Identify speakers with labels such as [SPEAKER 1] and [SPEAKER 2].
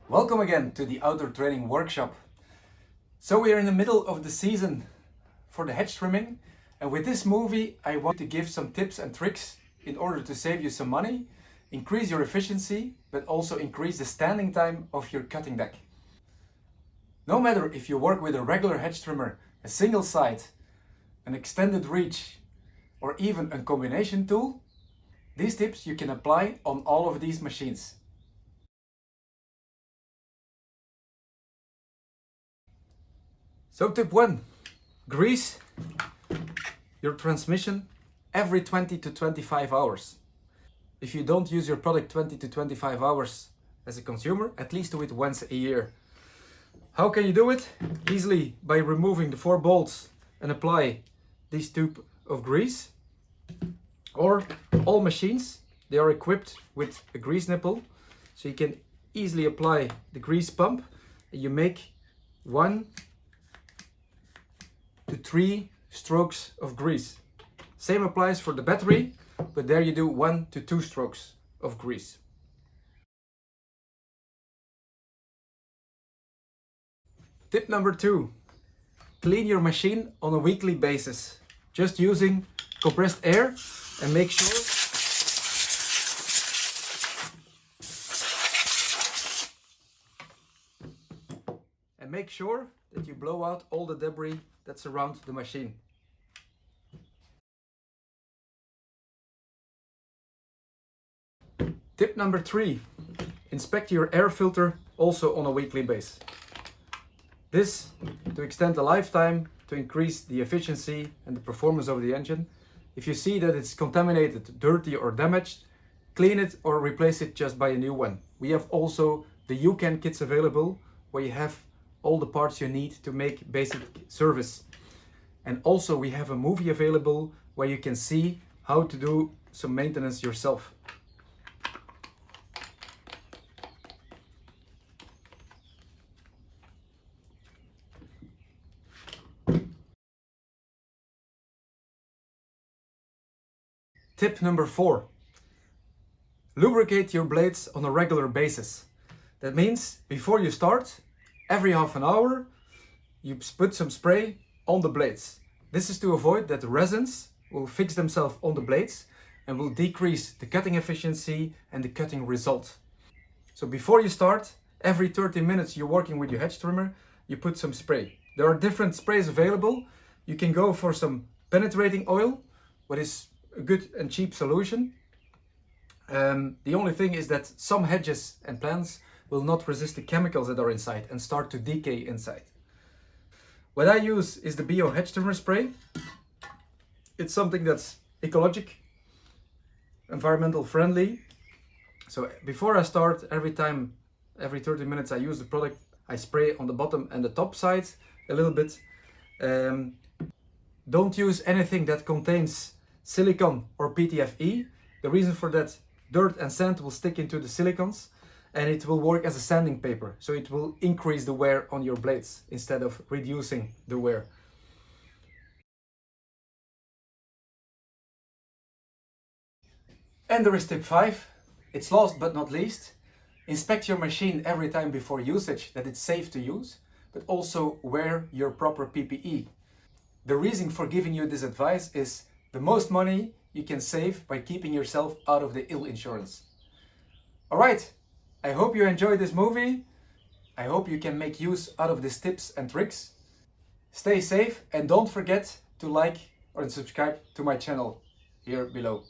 [SPEAKER 1] Welcome again to the Outdoor Training Workshop. So we are in the middle of the season for the hedge trimming, and with this movie I want to give some tips and tricks in order to save you some money, increase your efficiency, but also increase the standing time of your cutting deck. No matter if you work with a regular hedge trimmer, a single side, an extended reach, or even a combination tool, these tips you can apply on all of these machines. So tip 1, grease your transmission every 20 to 25 hours. If you don't use your product 20 to 25 hours as a consumer, at least do it once a year. How can you do it? Easily by removing the 4 bolts and apply this tube of grease. Or all machines, they are equipped with a grease nipple, so you can easily apply the grease pump and you make 1 to 3 strokes of grease. Same applies for the battery, but there you do 1 to 2 strokes of grease. Tip number 2, clean your machine on a weekly basis, just using compressed air, and make sure that you blow out all the debris that surround the machine. Tip number 3, inspect your air filter also on a weekly basis. This to extend the lifetime, to increase the efficiency and the performance of the engine. If you see that it's contaminated, dirty or damaged, clean it or replace it just by a new one. We have also the UCAN kits available where you have all the parts you need to make basic service. And also we have a movie available where you can see how to do some maintenance yourself. Tip number 4, lubricate your blades on a regular basis. That means before you start, every half an hour, you put some spray on the blades. This is to avoid that the resins will fix themselves on the blades and will decrease the cutting efficiency and the cutting result. So before you start, every 30 minutes you're working with your hedge trimmer, you put some spray. There are different sprays available. You can go for some penetrating oil, what is a good and cheap solution. The only thing is that some hedges and plants will not resist the chemicals that are inside and start to decay inside. What I use is the Bio hedge trimmer spray. It's something that's ecologic, environmental friendly. So before I start, every 30 minutes I use the product, I spray on the bottom and the top sides a little bit. Don't use anything that contains silicone or PTFE. The reason for that, dirt and sand will stick into the silicons and it will work as a sanding paper. So it will increase the wear on your blades instead of reducing the wear. And there is tip 5. It's last but not least. Inspect your machine every time before usage that it's safe to use, but also wear your proper PPE. The reason for giving you this advice is the most money you can save by keeping yourself out of the ill insurance. Alright, I hope you enjoyed this movie. I hope you can make use out of these tips and tricks. Stay safe and don't forget to like or subscribe to my channel here below.